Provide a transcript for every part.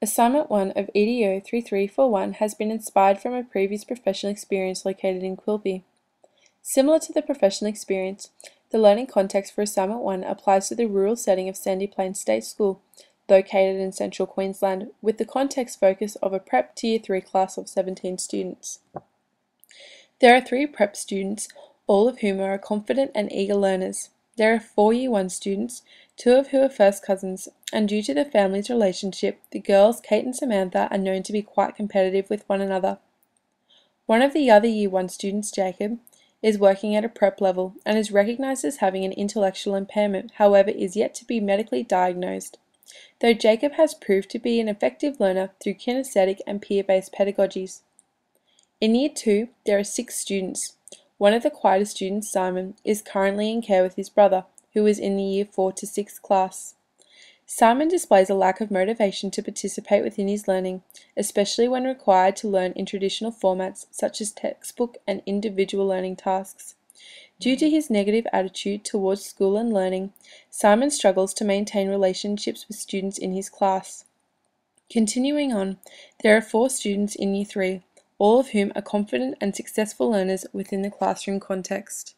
Assignment 1 of ED03341 has been inspired from a previous professional experience located in Quilpie. Similar to the professional experience, the learning context for Assignment 1 applies to the rural setting of Sandy Plains State School, located in central Queensland, with the context focus of a Prep Tier 3 class of 17 students. There are 3 Prep students, all of whom are confident and eager learners. There are 4 Year 1 students, 2 of who are first cousins, and due to the family's relationship, the girls, Kate and Samantha, are known to be quite competitive with one another. One of the other Year 1 students, Jacob, is working at a prep level and is recognised as having an intellectual impairment, however is yet to be medically diagnosed, though Jacob has proved to be an effective learner through kinesthetic and peer-based pedagogies. In Year 2, there are 6 students. One of the quieter students, Simon, is currently in care with his brother, who is in the Year 4 to 6 class. Simon displays a lack of motivation to participate within his learning, especially when required to learn in traditional formats such as textbook and individual learning tasks. Due to his negative attitude towards school and learning, Simon struggles to maintain relationships with students in his class. Continuing on, there are 4 students in Year 3, all of whom are confident and successful learners within the classroom context.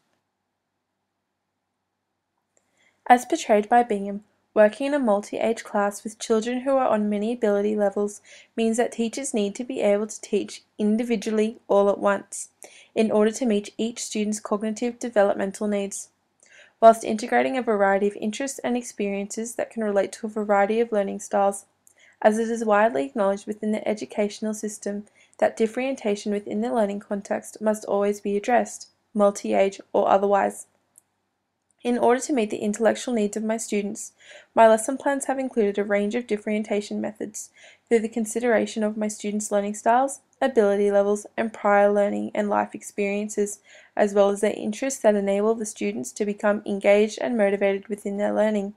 As portrayed by Bingham, working in a multi-age class with children who are on many ability levels means that teachers need to be able to teach individually all at once, in order to meet each student's cognitive developmental needs, whilst integrating a variety of interests and experiences that can relate to a variety of learning styles, as it is widely acknowledged within the educational system that differentiation within the learning context must always be addressed, multi-age or otherwise. In order to meet the intellectual needs of my students, my lesson plans have included a range of differentiation methods through the consideration of my students' learning styles, ability levels, and prior learning and life experiences, as well as their interests that enable the students to become engaged and motivated within their learning.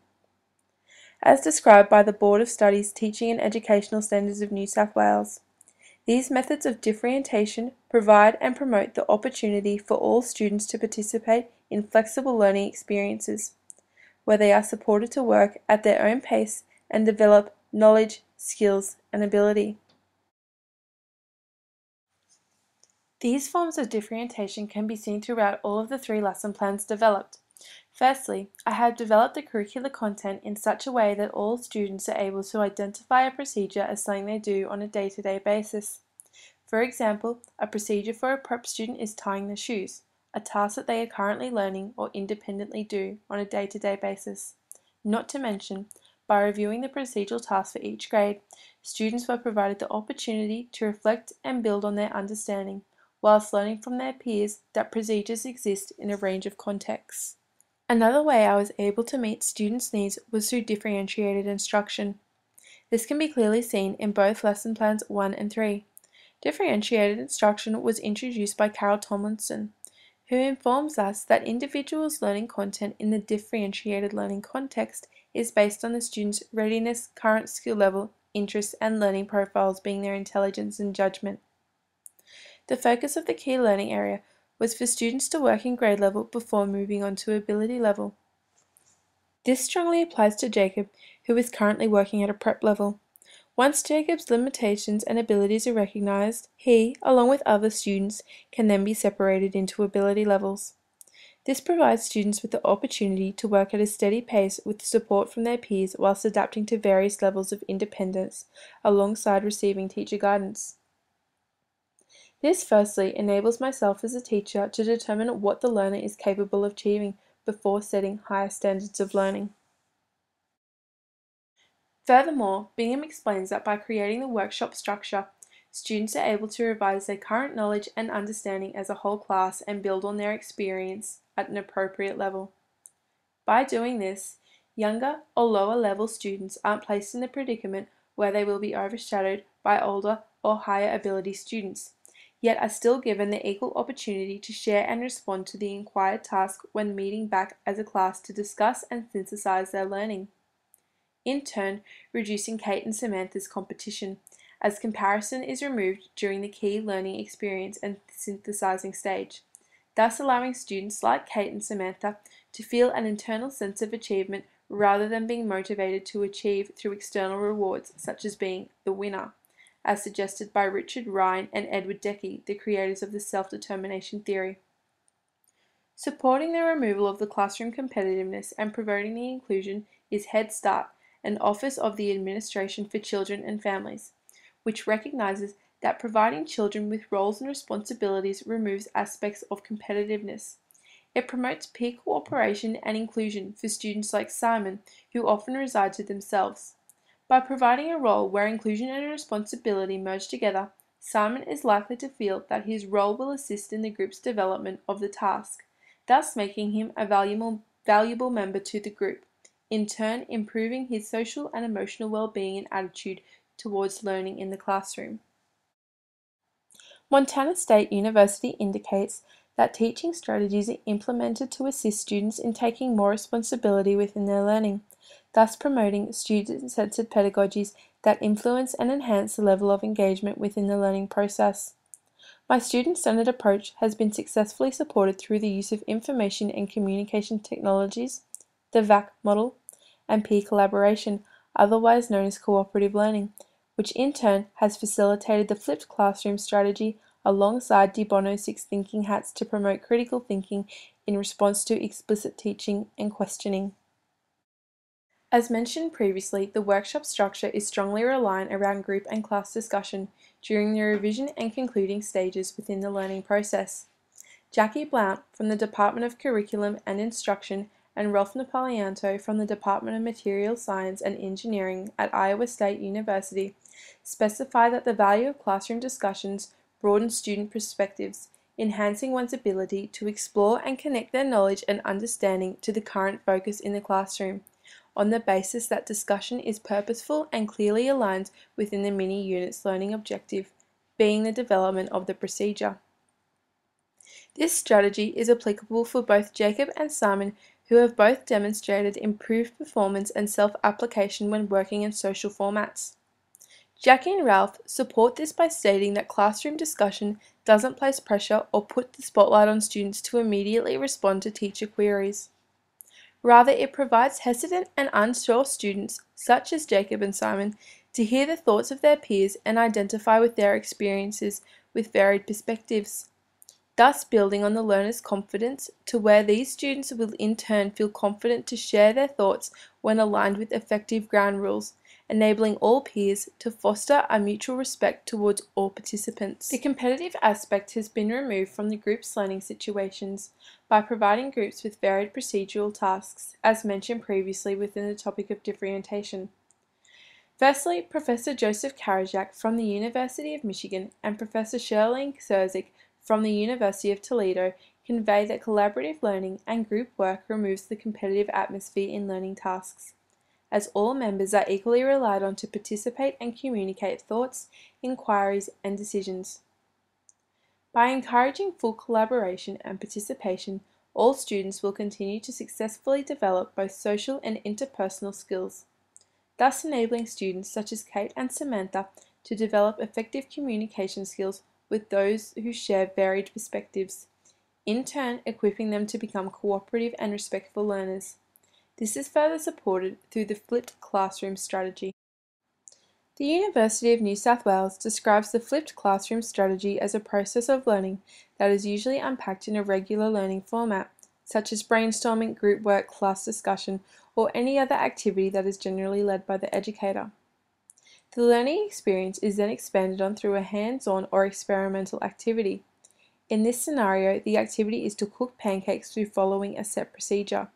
As described by the Board of Studies Teaching and Educational Standards of New South Wales, these methods of differentiation provide and promote the opportunity for all students to participate in flexible learning experiences, where they are supported to work at their own pace and develop knowledge, skills, and ability. These forms of differentiation can be seen throughout all of the 3 lesson plans developed. Firstly, I have developed the curricular content in such a way that all students are able to identify a procedure as something they do on a day-to-day basis. For example, a procedure for a prep student is tying their shoes, a task that they are currently learning or independently do on a day-to-day basis. Not to mention, by reviewing the procedural tasks for each grade, students were provided the opportunity to reflect and build on their understanding, whilst learning from their peers that procedures exist in a range of contexts. Another way I was able to meet students' needs was through differentiated instruction. This can be clearly seen in both lesson plans 1 and 3. Differentiated instruction was introduced by Carol Tomlinson, who informs us that individuals' learning content in the differentiated learning context is based on the student's readiness, current skill level, interests, and learning profiles being their intelligence and judgment. The focus of the key learning area was for students to work in grade level before moving on to ability level. This strongly applies to Jacob, who is currently working at a prep level. Once Jacob's limitations and abilities are recognised, he, along with other students, can then be separated into ability levels. This provides students with the opportunity to work at a steady pace with support from their peers whilst adapting to various levels of independence, alongside receiving teacher guidance. This firstly enables myself as a teacher to determine what the learner is capable of achieving before setting higher standards of learning. Furthermore, Bingham explains that by creating the workshop structure, students are able to revise their current knowledge and understanding as a whole class and build on their experience at an appropriate level. By doing this, younger or lower level students aren't placed in the predicament where they will be overshadowed by older or higher ability students, yet are still given the equal opportunity to share and respond to the inquired task when meeting back as a class to discuss and synthesize their learning. In turn, reducing Kate and Samantha's competition, as comparison is removed during the key learning experience and synthesizing stage, thus allowing students like Kate and Samantha to feel an internal sense of achievement rather than being motivated to achieve through external rewards such as being the winner, as suggested by Richard Ryan and Edward Deci, the creators of the self-determination theory. Supporting the removal of the classroom competitiveness and promoting the inclusion is Head Start, an Office of the Administration for Children and Families, which recognizes that providing children with roles and responsibilities removes aspects of competitiveness. It promotes peer cooperation and inclusion for students like Simon, who often reside to themselves. By providing a role where inclusion and responsibility merge together, Simon is likely to feel that his role will assist in the group's development of the task, thus making him a valuable member to the group, in turn improving his social and emotional well-being and attitude towards learning in the classroom. Montana State University indicates that teaching strategies are implemented to assist students in taking more responsibility within their learning, thus promoting student-centered pedagogies that influence and enhance the level of engagement within the learning process. My student-centered approach has been successfully supported through the use of information and communication technologies, the VAC model, and peer collaboration, otherwise known as cooperative learning, which in turn has facilitated the flipped classroom strategy alongside De Bono's 6 thinking hats to promote critical thinking in response to explicit teaching and questioning. As mentioned previously, the workshop structure is strongly reliant around group and class discussion during the revision and concluding stages within the learning process. Jackie Blount from the Department of Curriculum and Instruction and Rolf Napolianto from the Department of Material Science and Engineering at Iowa State University specify that the value of classroom discussions broadens student perspectives, enhancing one's ability to explore and connect their knowledge and understanding to the current focus in the classroom, on the basis that discussion is purposeful and clearly aligned within the mini-unit's learning objective, being the development of the procedure. This strategy is applicable for both Jacob and Simon, who have both demonstrated improved performance and self-application when working in social formats. Jackie and Ralph support this by stating that classroom discussion doesn't place pressure or put the spotlight on students to immediately respond to teacher queries. Rather, it provides hesitant and unsure students, such as Jacob and Simon, to hear the thoughts of their peers and identify with their experiences with varied perspectives, thus building on the learner's confidence to where these students will in turn feel confident to share their thoughts when aligned with effective ground rules, enabling all peers to foster a mutual respect towards all participants. The competitive aspect has been removed from the group's learning situations by providing groups with varied procedural tasks, as mentioned previously within the topic of differentiation. Firstly, Professor Joseph Karajak from the University of Michigan and Professor Shirley Serzik from the University of Toledo convey that collaborative learning and group work removes the competitive atmosphere in learning tasks, as all members are equally relied on to participate and communicate thoughts, inquiries, and decisions. By encouraging full collaboration and participation, all students will continue to successfully develop both social and interpersonal skills, thus enabling students such as Kate and Samantha to develop effective communication skills with those who share varied perspectives, in turn equipping them to become cooperative and respectful learners. This is further supported through the flipped classroom strategy. The University of New South Wales describes the flipped classroom strategy as a process of learning that is usually unpacked in a regular learning format, such as brainstorming, group work, class discussion, or any other activity that is generally led by the educator. The learning experience is then expanded on through a hands-on or experimental activity. In this scenario, the activity is to cook pancakes through following a set procedure.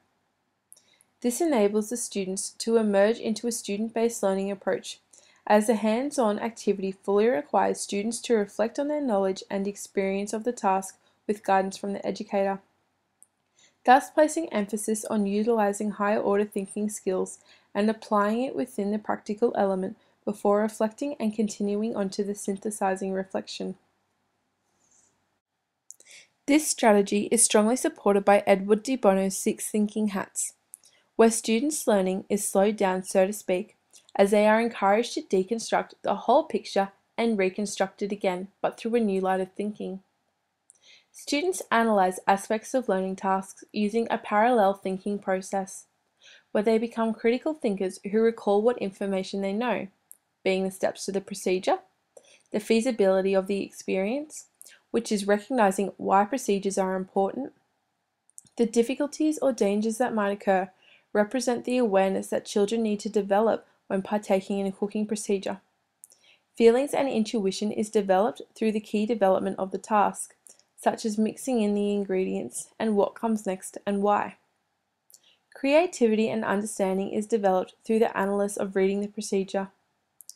This enables the students to emerge into a student-based learning approach, as the hands-on activity fully requires students to reflect on their knowledge and experience of the task with guidance from the educator, thus placing emphasis on utilizing higher order thinking skills and applying it within the practical element before reflecting and continuing on to the synthesizing reflection. This strategy is strongly supported by Edward De Bono's 6 thinking hats, where students' learning is slowed down, so to speak, as they are encouraged to deconstruct the whole picture and reconstruct it again, but through a new light of thinking. Students analyze aspects of learning tasks using a parallel thinking process, where they become critical thinkers who recall what information they know, being the steps to the procedure, the feasibility of the experience, which is recognizing why procedures are important, the difficulties or dangers that might occur, represent the awareness that children need to develop when partaking in a cooking procedure. Feelings and intuition is developed through the key development of the task, such as mixing in the ingredients and what comes next and why. Creativity and understanding is developed through the analysis of reading the procedure.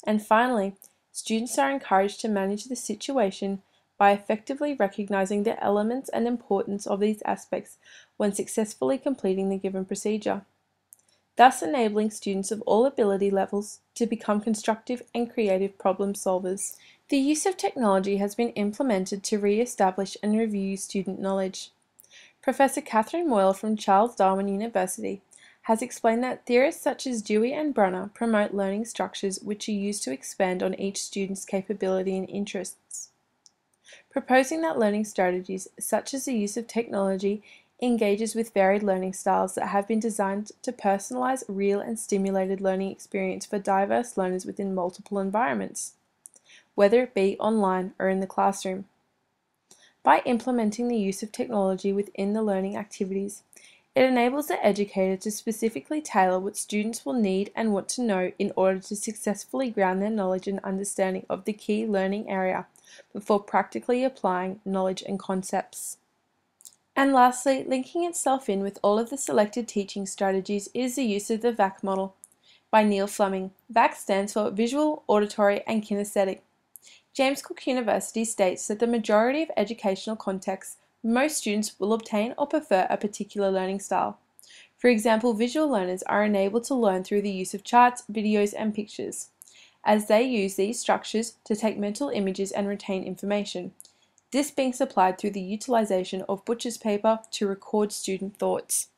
And finally, students are encouraged to manage the situation by effectively recognizing the elements and importance of these aspects when successfully completing the given procedure, thus enabling students of all ability levels to become constructive and creative problem solvers. The use of technology has been implemented to re-establish and review student knowledge. Professor Catherine Moyle from Charles Darwin University has explained that theorists such as Dewey and Brunner promote learning structures which are used to expand on each student's capability and interests, proposing that learning strategies such as the use of technology engages with varied learning styles that have been designed to personalize real and stimulated learning experience for diverse learners within multiple environments, whether it be online or in the classroom. By implementing the use of technology within the learning activities, it enables the educator to specifically tailor what students will need and want to know in order to successfully ground their knowledge and understanding of the key learning area before practically applying knowledge and concepts. And lastly, linking itself in with all of the selected teaching strategies is the use of the VAC model by Neil Fleming. VAC stands for Visual, Auditory and Kinesthetic. James Cook University states that the majority of educational contexts, most students will obtain or prefer a particular learning style. For example, visual learners are enabled to learn through the use of charts, videos, and pictures, as they use these structures to take mental images and retain information, this being supplied through the utilization of butcher's paper to record student thoughts.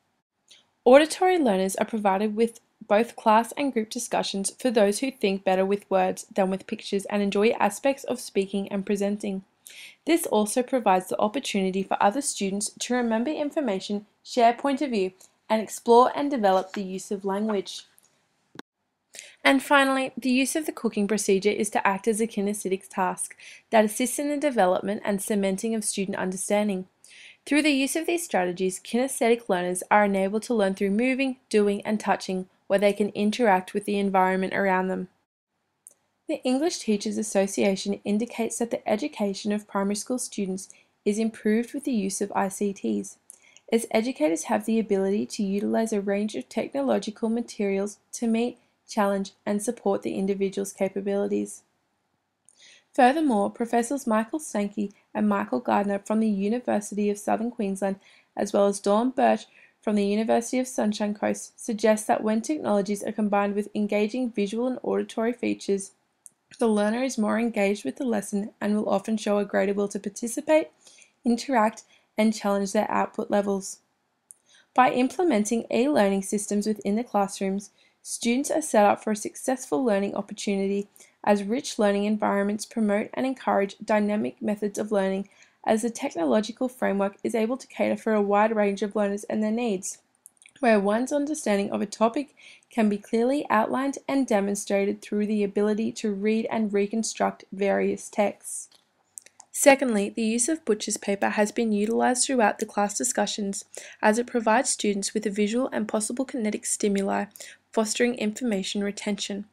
Auditory learners are provided with both class and group discussions for those who think better with words than with pictures and enjoy aspects of speaking and presenting. This also provides the opportunity for other students to remember information, share point of view, and explore and develop the use of language. And finally, the use of the cooking procedure is to act as a kinesthetic task that assists in the development and cementing of student understanding. Through the use of these strategies, kinesthetic learners are enabled to learn through moving, doing, and touching, where they can interact with the environment around them. The English Teachers Association indicates that the education of primary school students is improved with the use of ICTs, as educators have the ability to utilize a range of technological materials to meet, challenge, and support the individual's capabilities. Furthermore, Professors Michael Sankey and Michael Gardner from the University of Southern Queensland, as well as Dawn Birch from the University of Sunshine Coast, suggest that when technologies are combined with engaging visual and auditory features, the learner is more engaged with the lesson and will often show a greater will to participate, interact, and challenge their output levels. By implementing e-learning systems within the classrooms, students are set up for a successful learning opportunity, as rich learning environments promote and encourage dynamic methods of learning, as the technological framework is able to cater for a wide range of learners and their needs, where one's understanding of a topic can be clearly outlined and demonstrated through the ability to read and reconstruct various texts. Secondly, the use of butcher's paper has been utilized throughout the class discussions, as it provides students with a visual and possible kinetic stimuli, fostering information retention.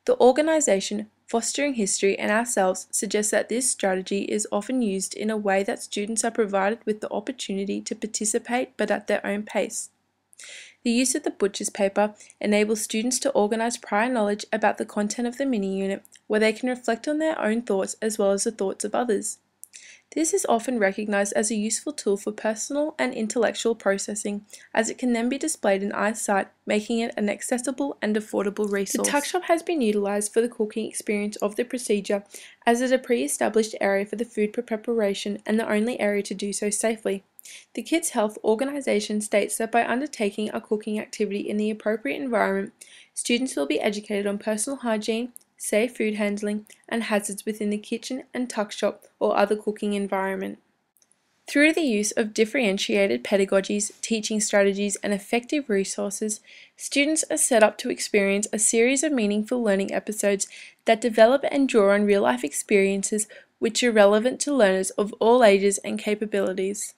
The organization Fostering History and Ourselves suggests that this strategy is often used in a way that students are provided with the opportunity to participate but at their own pace. The use of the butcher's paper enables students to organize prior knowledge about the content of the mini-unit, where they can reflect on their own thoughts as well as the thoughts of others. This is often recognized as a useful tool for personal and intellectual processing, as it can then be displayed in eyesight, making it an accessible and affordable resource. The tuck shop has been utilized for the cooking experience of the procedure, as it is a pre-established area for the food preparation and the only area to do so safely. The Kids Health Organization states that by undertaking a cooking activity in the appropriate environment, students will be educated on personal hygiene, safe food handling, and hazards within the kitchen and tuck shop or other cooking environment. Through the use of differentiated pedagogies, teaching strategies, and effective resources, students are set up to experience a series of meaningful learning episodes that develop and draw on real-life experiences which are relevant to learners of all ages and capabilities.